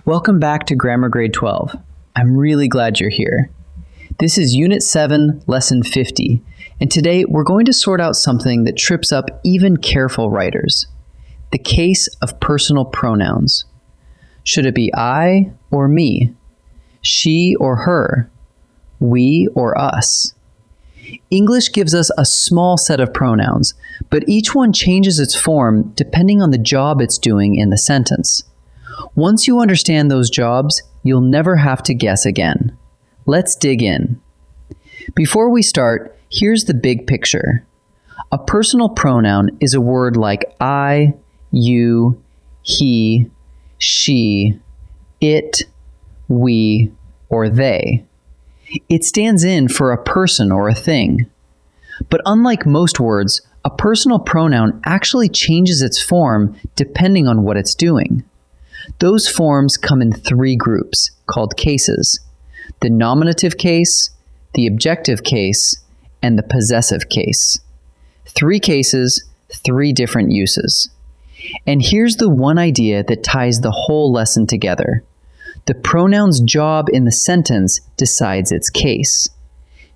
Welcome back to Grammar Grade 12. I'm really glad you're here. This is Unit 7, Lesson 50, and today we're going to sort out something that trips up even careful writers: the case of personal pronouns. Should it be I or me? She or her? We or us? English gives us a small set of pronouns, but each one changes its form depending on the job it's doing in the sentence. Once you understand those jobs, you'll never have to guess again. Let's dig in. Before we start, here's the big picture. A personal pronoun is a word like I, you, he, she, it, we, or they. It stands in for a person or a thing. But unlike most words, a personal pronoun actually changes its form depending on what it's doing. Those forms come in three groups called cases: the nominative case, the objective case, and the possessive case. 3 cases, 3 different uses. And here's the one idea that ties the whole lesson together. The pronoun's job in the sentence decides its case.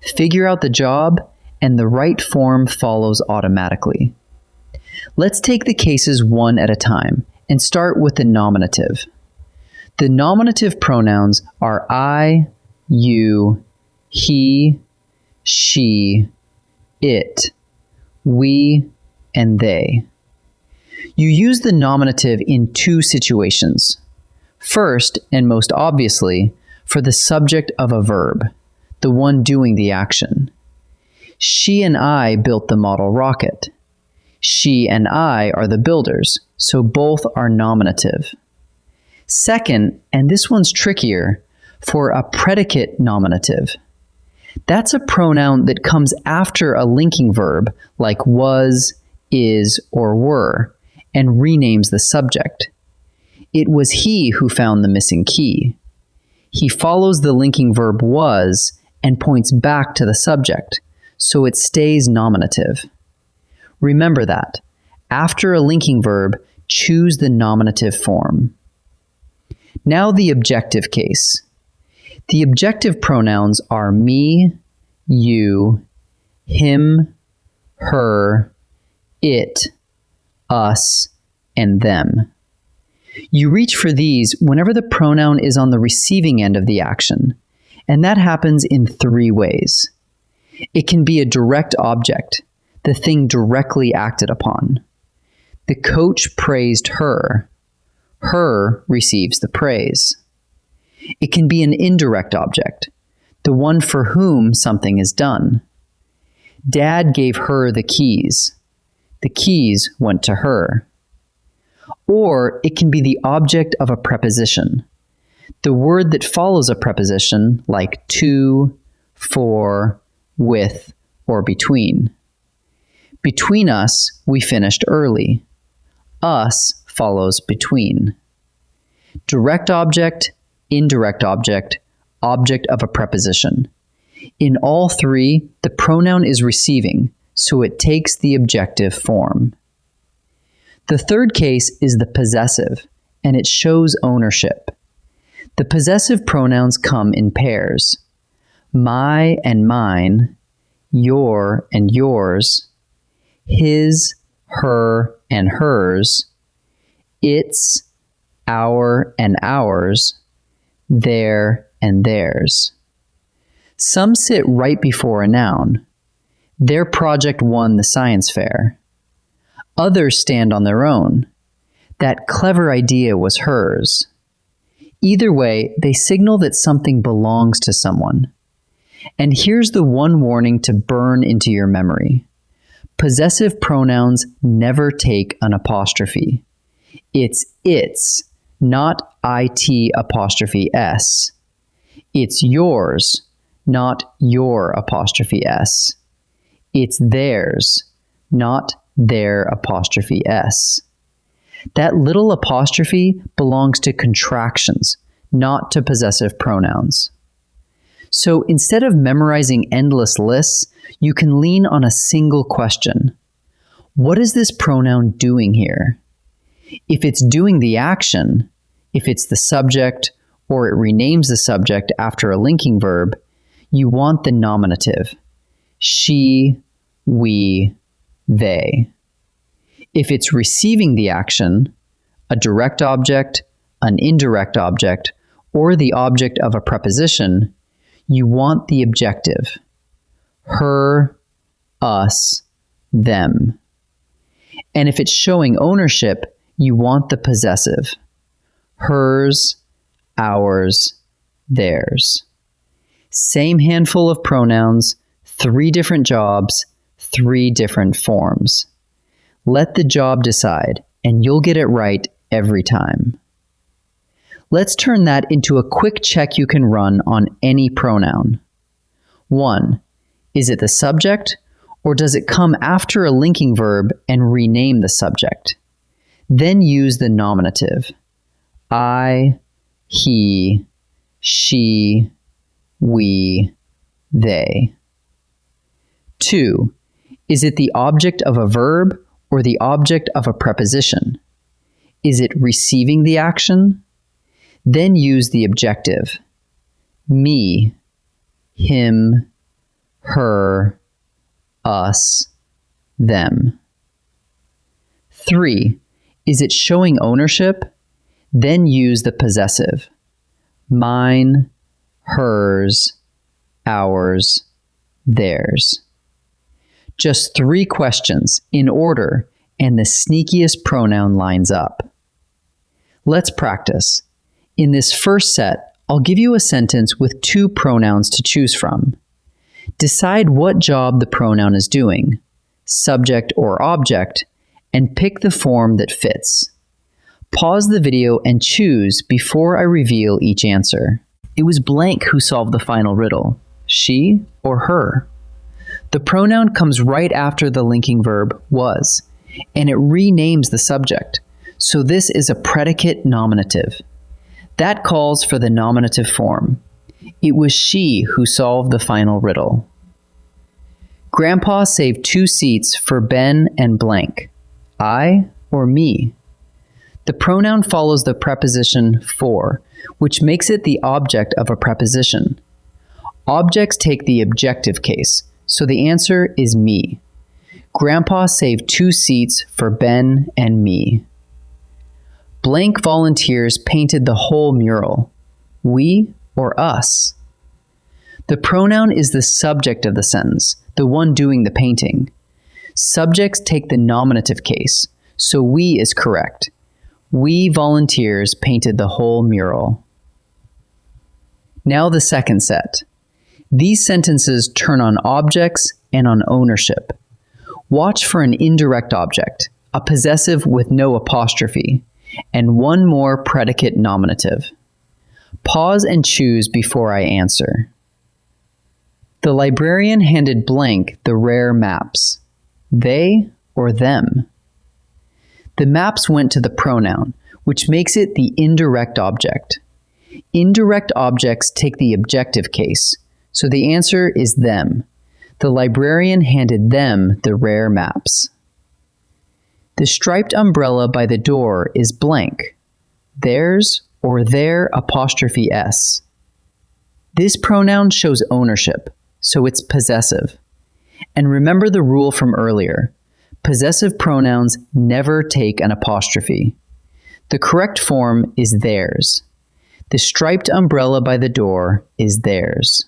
Figure out the job, and the right form follows automatically. Let's take the cases one at a time and start with the nominative. The nominative pronouns are I, you, he, she, it, we, and they. You use the nominative in 2 situations. First, and most obviously, for the subject of a verb, the one doing the action. She and I built the model rocket. She and I are the builders, so both are nominative. Second, and this one's trickier, for a predicate nominative. That's a pronoun that comes after a linking verb like was, is, or were, and renames the subject. It was he who found the missing key. He follows the linking verb was and points back to the subject, so it stays nominative. Remember that. After a linking verb, choose the nominative form. Now the objective case. The objective pronouns are me, you, him, her, it, us, and them. You reach for these whenever the pronoun is on the receiving end of the action, and that happens in 3 ways. It can be a direct object, the thing directly acted upon. The coach praised her. Her receives the praise. It can be an indirect object, the one for whom something is done. Dad gave her the keys. The keys went to her. Or it can be the object of a preposition, the word that follows a preposition like to, for, with, or between. Between us, we finished early. Us follows between. Direct object, indirect object, object of a preposition. In all 3, the pronoun is receiving, so it takes the objective form. The third case is the possessive, and it shows ownership. The possessive pronouns come in pairs: my and mine, your and yours, his, her, and hers, its, our, and ours, their, and theirs. Some sit right before a noun. Their project won the science fair. Others stand on their own. That clever idea was hers. Either way, they signal that something belongs to someone. And here's the one warning to burn into your memory. Possessive pronouns never take an apostrophe. It's its, not it apostrophe s. It's yours, not your apostrophe s. It's theirs, not their apostrophe s. That little apostrophe belongs to contractions, not to possessive pronouns. So instead of memorizing endless lists, you can lean on a single question. What is this pronoun doing here? If it's doing the action, If it's the subject or it renames the subject after a linking verb, you want the nominative. She, we, they. If it's receiving the action, a direct object, an indirect object, or the object of a preposition, you want the objective. Her, us, them. And if it's showing ownership, you want the possessive. Hers, ours, theirs. Same handful of pronouns, 3 different jobs, 3 different forms. Let the job decide, and you'll get it right every time. Let's turn that into a quick check you can run on any pronoun. 1. Is it the subject, or does it come after a linking verb and rename the subject? Then use the nominative. I, he, she, we, they. 2. Is it the object of a verb or the object of a preposition? Is it receiving the action? Then use the objective. Me, him, her, us, them. 3. Is it showing ownership? Then use the possessive. Mine, hers, ours, theirs. Just 3 questions in order, and the sneakiest pronoun lines up. Let's practice. In this first set, I'll give you a sentence with 2 pronouns to choose from. Decide what job the pronoun is doing, subject or object, and pick the form that fits. Pause the video and choose before I reveal each answer. It was blank who solved the final riddle, she or her. The pronoun comes right after the linking verb was, and it renames the subject, so this is a predicate nominative. That calls for the nominative form. It was she who solved the final riddle. Grandpa saved 2 seats for Ben and blank. I or me? The pronoun follows the preposition for, which makes it the object of a preposition. Objects take the objective case, so the answer is me. Grandpa saved 2 seats for Ben and me. Blank volunteers painted the whole mural. We or us? The pronoun is the subject of the sentence, the one doing the painting. Subjects take the nominative case, so we is correct. We volunteers painted the whole mural. Now the second set. These sentences turn on objects and on ownership. Watch for an indirect object, a possessive with no apostrophe, and 1 more predicate nominative. Pause and choose before I answer. The librarian handed blank the rare maps. They or them? The maps went to the pronoun, which makes it the indirect object. Indirect objects take the objective case, so the answer is them. The librarian handed them the rare maps. The striped umbrella by the door is blank. Theirs or their apostrophe s. This pronoun shows ownership, so it's possessive. And remember the rule from earlier. Possessive pronouns never take an apostrophe. The correct form is theirs. The striped umbrella by the door is theirs.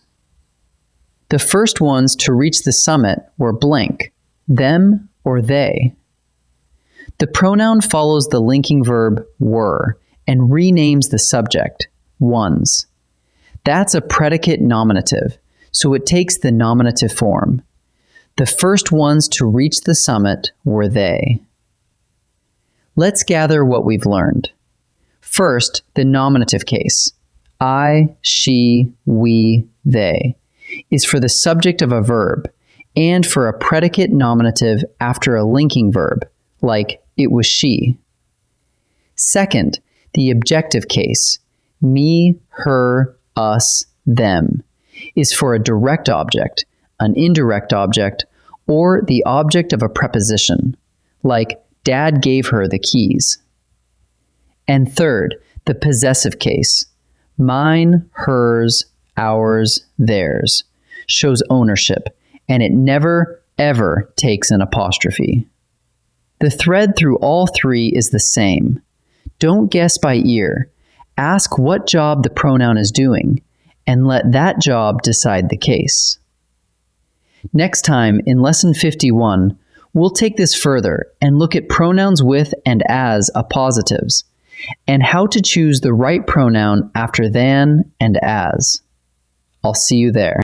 The first ones to reach the summit were blank, them or they. The pronoun follows the linking verb were and renames the subject, ones. That's a predicate nominative, so it takes the nominative form. The first ones to reach the summit were they. Let's gather what we've learned. First, the nominative case. I, she, we, they is for the subject of a verb and for a predicate nominative after a linking verb, like it was she. Second, the objective case, me, her, us, them, is for a direct object, an indirect object, or the object of a preposition, like Dad gave her the keys. And third, The possessive case, mine, hers, ours, theirs, shows ownership, and it never, ever takes an apostrophe. The thread through all three is the same. Don't guess by ear. Ask what job the pronoun is doing, and let that job decide the case. Next time, in Lesson 51, we'll take this further and look at pronouns with and as appositives, and how to choose the right pronoun after than and as. I'll see you there.